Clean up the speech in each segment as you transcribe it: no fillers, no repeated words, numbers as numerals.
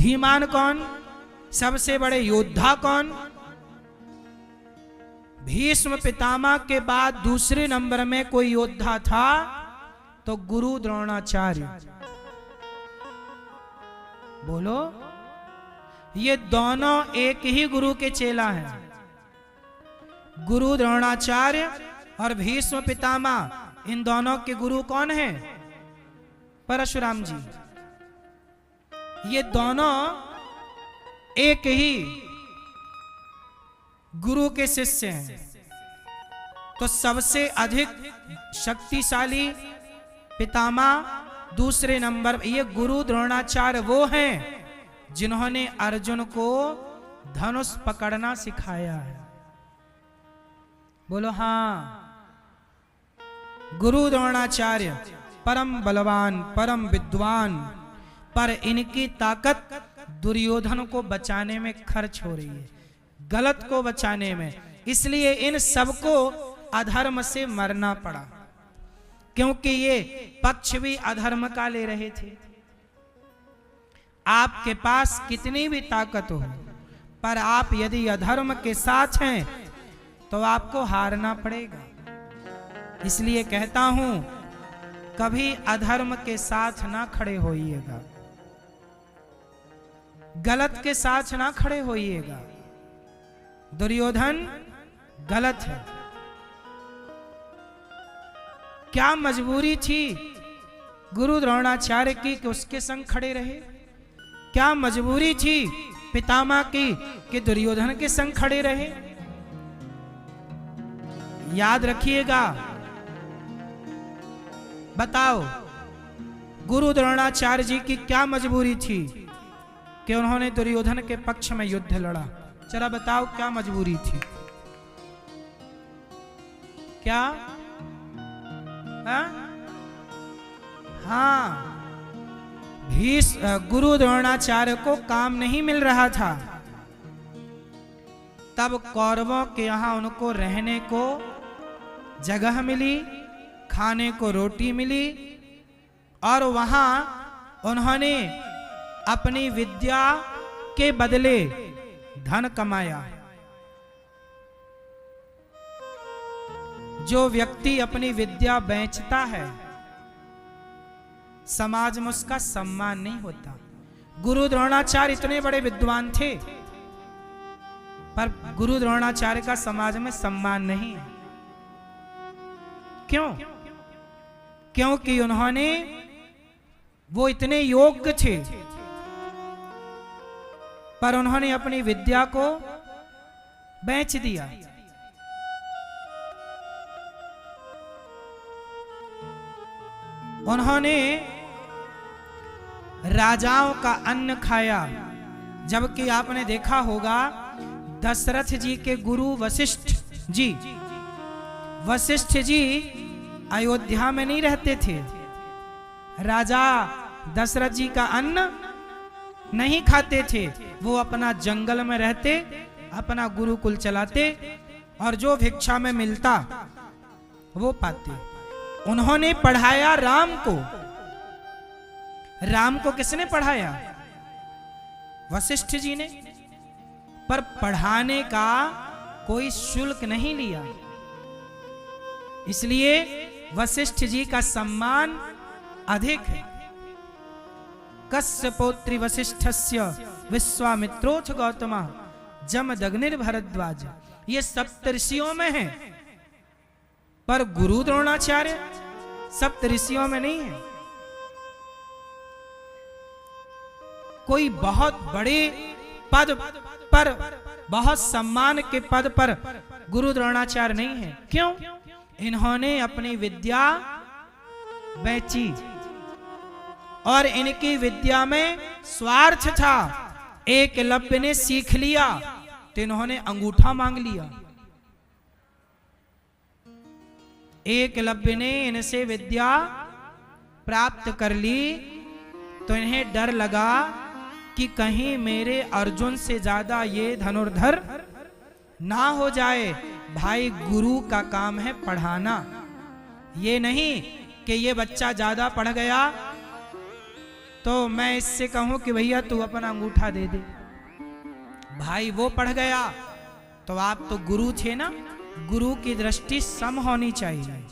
बुद्धिमान कौन, सबसे बड़े योद्धा कौन? भीष्म पितामह के बाद दूसरे नंबर में कोई योद्धा था तो गुरु द्रोणाचार्य। बोलो, ये दोनों एक ही गुरु के चेला हैं। गुरु द्रोणाचार्य और भीष्म पितामह, इन दोनों के गुरु कौन हैं? परशुराम जी। ये दोनों एक ही गुरु के शिष्य हैं। तो सबसे अधिक शक्तिशाली पितामह, दूसरे नंबर ये गुरु द्रोणाचार्य वो हैं जिन्होंने अर्जुन को धनुष पकड़ना सिखाया है। बोलो हाँ। गुरु द्रोणाचार्य परम बलवान, परम विद्वान, पर इनकी ताकत दुर्योधन को बचाने में खर्च हो रही है, गलत को बचाने में। इसलिए इन सबको अधर्म से मरना पड़ा, क्योंकि ये पक्ष भी अधर्म का ले रहे थे। आपके पास कितनी भी ताकत हो, पर आप यदि अधर्म के साथ हैं तो आपको हारना पड़ेगा। इसलिए कहता हूं, कभी अधर्म के साथ ना खड़े होइएगा, गलत के साथ ना खड़े होइएगा। दुर्योधन गलत है। क्या मजबूरी थी गुरु द्रोणाचार्य की कि उसके संग खड़े रहे? क्या मजबूरी थी पितामह की कि दुर्योधन के संग खड़े रहे? याद रखिएगा। बताओ, गुरु द्रोणाचार्य जी की क्या मजबूरी थी कि उन्होंने दुर्योधन के पक्ष में युद्ध लड़ा? जरा बताओ, क्या मजबूरी थी? क्या? हाँ, गुरु द्रोणाचार्य को काम नहीं मिल रहा था। तब कौरवों के यहां उनको रहने को जगह मिली, खाने को रोटी मिली, और वहां उन्होंने अपनी विद्या के बदले धन कमाया। जो व्यक्ति अपनी विद्या बेचता है, समाज में उसका सम्मान नहीं होता। गुरु द्रोणाचार्य इतने बड़े विद्वान थे, पर गुरु द्रोणाचार्य का समाज में सम्मान नहीं है। क्यों? क्योंकि उन्होंने, वो इतने योग्य थे, पर उन्होंने अपनी विद्या को बेच दिया। उन्होंने राजाओं का अन्न खाया, जबकि आपने देखा होगा दशरथ जी के गुरु वशिष्ठ जी, वशिष्ठ जी अयोध्या में नहीं रहते थे। राजा दशरथ जी का अन्न नहीं खाते थे, वो अपना जंगल में रहते, अपना गुरुकुल चलाते, और जो भिक्षा में मिलता वो पाते। उन्होंने पढ़ाया राम को। राम को किसने पढ़ाया? वशिष्ठ जी ने। पर पढ़ाने का कोई शुल्क नहीं लिया, इसलिए वशिष्ठ जी का सम्मान अधिक है। कश्यपोत्री वशिष्ठस्य विश्वामित्रोथ गौतम जमदग्निर भरद्वाज, ये सप्तऋषियों में है, पर गुरु द्रोणाचार्य सप्तऋषियों में नहीं है। कोई बहुत बड़े पद पर, बहुत सम्मान के पद पर गुरु द्रोणाचार्य नहीं है। क्यों? इन्होंने अपनी विद्या बेची, और इनकी विद्या में स्वार्थ था। एकलव्य ने सीख लिया तो इन्होंने अंगूठा मांग लिया। एकलव्य ने इनसे विद्या प्राप्त कर ली तो इन्हें डर लगा कि कहीं मेरे अर्जुन से ज्यादा ये धनुर्धर ना हो जाए। भाई, गुरु का काम है पढ़ाना, ये नहीं कि ये बच्चा ज्यादा पढ़ गया तो मैं इससे कहूं कि भैया तू अपना अंगूठा दे दे, भाई वो पढ़ गया, तो आप तो गुरु थे ना, गुरु की दृष्टि सम होनी चाहिए।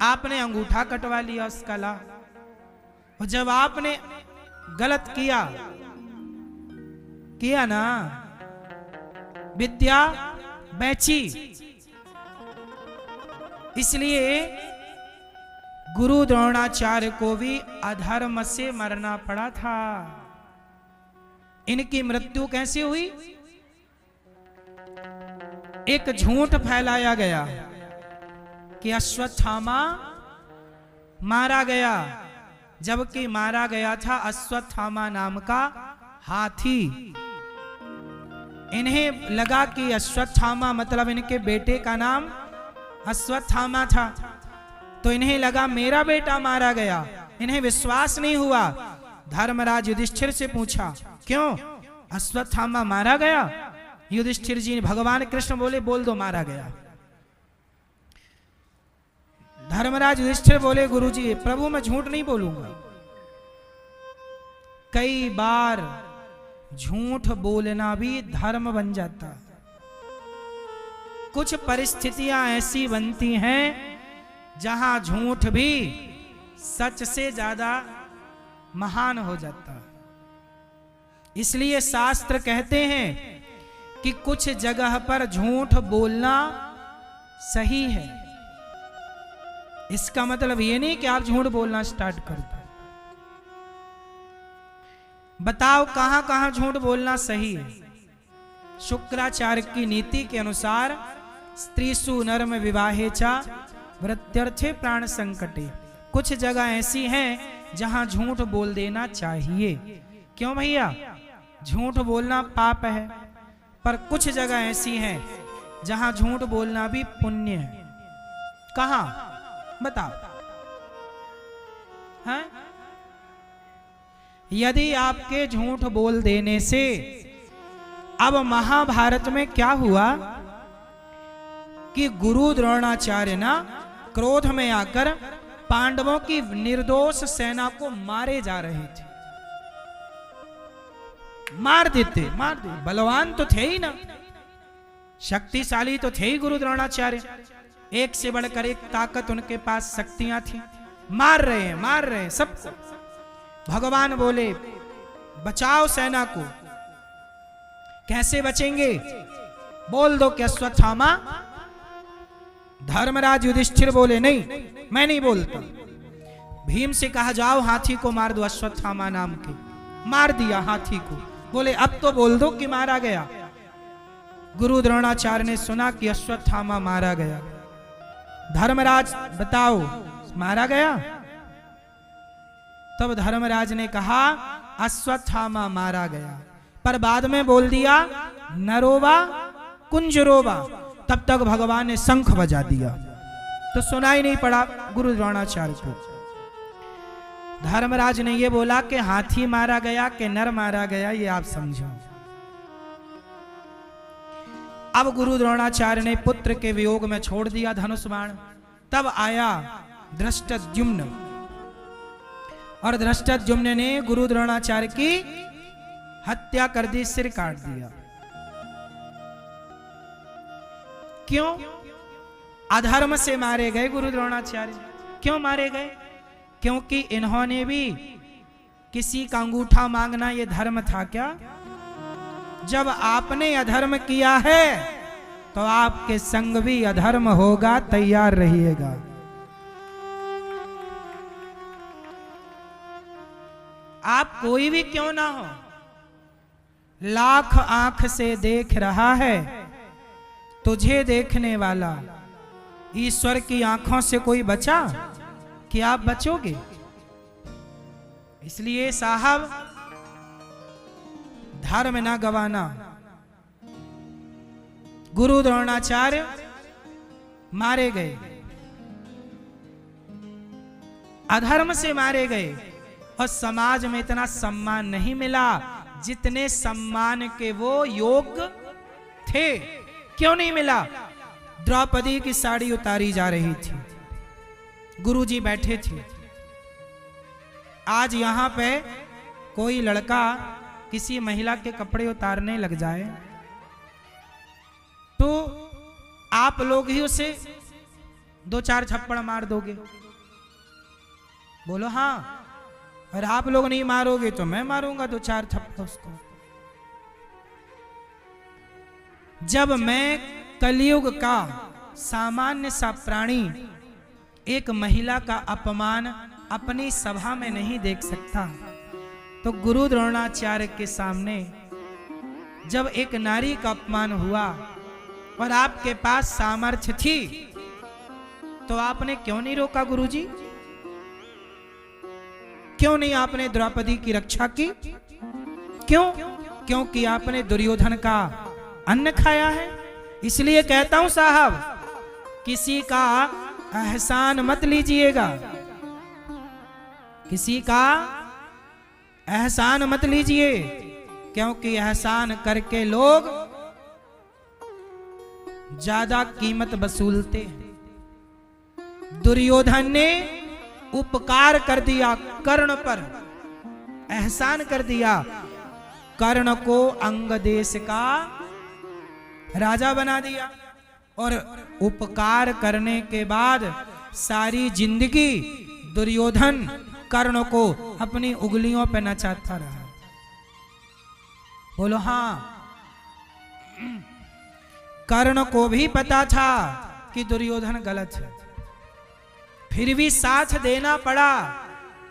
आपने अंगूठा कटवा लिया उसका ला, और जब आपने गलत किया ना, विद्या बेची, इसलिए गुरु द्रोणाचार्य को भी अधर्म से मरना पड़ा था। इनकी मृत्यु कैसे हुई? एक झूठ फैलाया गया कि अश्वत्थामा मारा गया, जबकि मारा गया था अश्वत्थामा नाम का हाथी। इन्हें लगा कि अश्वत्थामा मतलब इनके बेटे का नाम अश्वत्थामा था, तो इन्हें लगा मेरा बेटा मारा गया। इन्हें विश्वास नहीं हुआ। धर्मराज युधिष्ठिर से पूछा, क्यों अश्वत्थामा मारा गया? युधिष्ठिर जी भगवान कृष्ण बोले, बोल दो मारा गया। धर्मराज युधिष्ठिर बोले, गुरुजी प्रभु मैं झूठ नहीं बोलूंगा। कई बार झूठ बोलना भी धर्म बन जाता। कुछ परिस्थितियां ऐसी बनती हैं जहां झूठ भी सच से ज्यादा महान हो जाता। इसलिए शास्त्र कहते हैं कि कुछ जगह पर झूठ बोलना सही है। इसका मतलब ये नहीं कि आप झूठ बोलना स्टार्ट कर दो। बताओ कहां कहां झूठ बोलना सही है? शुक्राचार्य की नीति के अनुसार स्त्रीसु नरम विवाहे चा वृत्यर्थे प्राण संकटे। कुछ जगह ऐसी हैं जहां झूठ बोल देना चाहिए। क्यों भैया? झूठ बोलना पाप है, पर कुछ जगह ऐसी हैं जहां झूठ बोलना भी पुण्य है। कहां बताओ? हैं? यदि आपके झूठ बोल देने से, अब महाभारत में क्या हुआ कि गुरु द्रोणाचार्य ना क्रोध में आकर पांडवों की निर्दोष सेना को मारे जा रहे थे। मार देते। बलवान तो थे ही ना, शक्तिशाली तो थे ही गुरु द्रोणाचार्य। एक से बढ़कर एक ताकत उनके पास शक्तियां थी। मार रहे हैं सबको। भगवान बोले बचाओ सेना को। कैसे बचेंगे? बोल दो कि अश्वत्थामा। धर्मराज युधिष्ठिर बोले नहीं, मैं नहीं बोलता। भीम से कहा जाओ हाथी को मार दो अश्वत्थामा नाम के। मार दिया हाथी को। बोले अब तो बोल दो कि मारा गया। गुरु द्रोणाचार्य ने सुना कि अश्वत्थामा मारा गया। धर्मराज बताओ मारा गया? तब धर्मराज ने कहा अश्वत्थामा मारा गया, पर बाद में बोल दिया नरोवा कुंजरोवा। तब तक भगवान ने शंख बजा दिया, तो सुनाई नहीं पड़ा गुरु द्रोणाचार्य को। धर्मराज ने यह बोला कि हाथी मारा गया कि नर मारा गया, ये आप समझो। अब गुरु द्रोणाचार्य ने पुत्र के वियोग में छोड़ दिया धनुष बाण। तब आया धृष्टद्युम्न, और धृष्टद्युम्न ने गुरु द्रोणाचार्य की हत्या कर दी, सिर काट दिया। क्यों? अधर्म से मारे गए गुरु द्रोणाचार्य। क्यों मारे गए? क्योंकि इन्होंने भी किसी का अंगूठा मांगना ये धर्म था क्या? जब आपने अधर्म किया है तो आपके संग भी अधर्म होगा, तैयार रहिएगा। आप कोई भी क्यों ना हो, लाख आंख से देख रहा है, तुझे देखने वाला ईश्वर की आंखों से कोई बचा कि आप बचोगे? इसलिए साहब धर्म ना गवाना। गुरु द्रोणाचार्य मारे गए, अधर्म से मारे गए, और समाज में इतना सम्मान नहीं मिला जितने सम्मान के वो योग्य थे। क्यों नहीं मिला? द्रौपदी की साड़ी उतारी जा रही थी, गुरुजी बैठे थे, आज यहाँ पे कोई लड़का किसी महिला के कपड़े उतारने लग जाए तो आप लोग ही उसे 2-4 थप्पड़ मार दोगे, बोलो हाँ। और आप लोग नहीं मारोगे तो मैं मारूंगा 2-4 थप्पड़ उसको। जब मैं कलयुग का सामान्य सा प्राणी एक महिला का अपमान अपनी सभा में नहीं देख सकता, तो गुरु द्रोणाचार्य के सामने जब एक नारी का अपमान हुआ और आपके पास सामर्थ्य थी तो आपने क्यों नहीं रोका गुरुजी? क्यों नहीं आपने द्रौपदी की रक्षा की? क्यों? क्योंकि आपने दुर्योधन का अन्न खाया है। इसलिए कहता हूं साहब, किसी का एहसान मत लीजिएगा, किसी का एहसान मत लीजिए, क्योंकि एहसान करके लोग ज्यादा कीमत वसूलते हैं। दुर्योधन ने उपकार कर दिया कर्ण पर, एहसान कर दिया, कर्ण को अंग देश का राजा बना दिया और उपकार करने के बाद सारी जिंदगी दुर्योधन कर्ण को अपनी उंगलियों पे नचाता रहा। बोलो हाँ। कर्ण को भी पता था कि दुर्योधन गलत है, फिर भी साथ देना पड़ा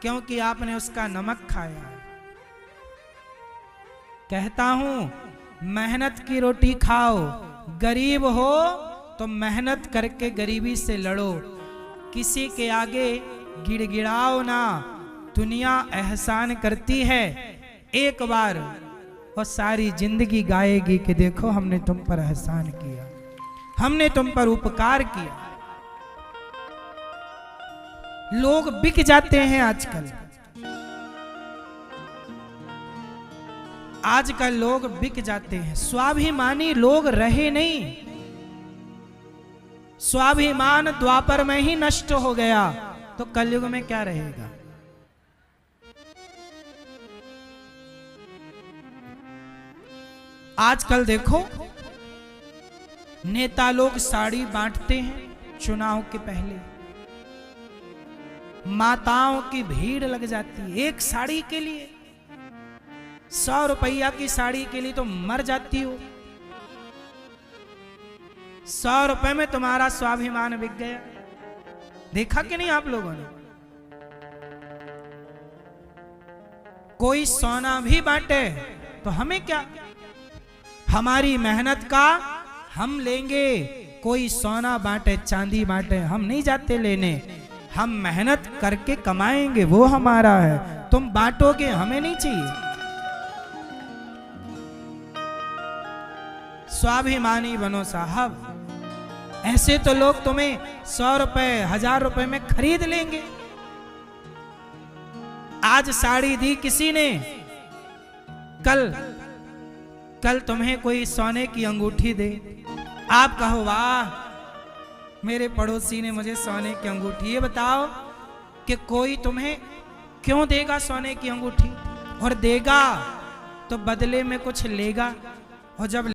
क्योंकि आपने उसका नमक खाया। कहता हूं, मेहनत की रोटी खाओ, गरीब हो तो मेहनत करके गरीबी से लड़ो, किसी के आगे गिड़गिड़ाओ ना। दुनिया एहसान करती है एक बार और सारी जिंदगी गाएगी कि देखो हमने तुम पर एहसान किया, हमने तुम पर उपकार किया। लोग बिक जाते हैं आजकल, आजकल लोग बिक जाते हैं। स्वाभिमानी लोग रहे नहीं। स्वाभिमान द्वापर में ही नष्ट हो गया तो कलयुग में क्या रहेगा? आजकल देखो नेता लोग साड़ी बांटते हैं चुनाव के पहले, माताओं की भीड़ लग जाती है एक साड़ी के लिए। 100 रुपया की साड़ी के लिए तो मर जाती हो। 100 रुपए में तुम्हारा स्वाभिमान बिक गया। देखा कि नहीं आप लोगों ने? कोई सोना भी बांटे तो हमें क्या, हमारी मेहनत का हम लेंगे। कोई सोना बांटे चांदी बांटे हम नहीं जाते लेने, हम मेहनत करके कमाएंगे वो हमारा है। तुम बांटोगे हमें नहीं चाहिए। स्वाभिमानी बनो साहब, ऐसे तो लोग तुम्हें 100 रुपए 1000 रुपए में खरीद लेंगे। आज साड़ी दी किसी ने, कल तुम्हें कोई सोने की अंगूठी दे, आप कहो वाह मेरे पड़ोसी ने मुझे सोने की अंगूठी। ये बताओ कि कोई तुम्हें क्यों देगा सोने की अंगूठी? और देगा तो बदले में कुछ लेगा, और जब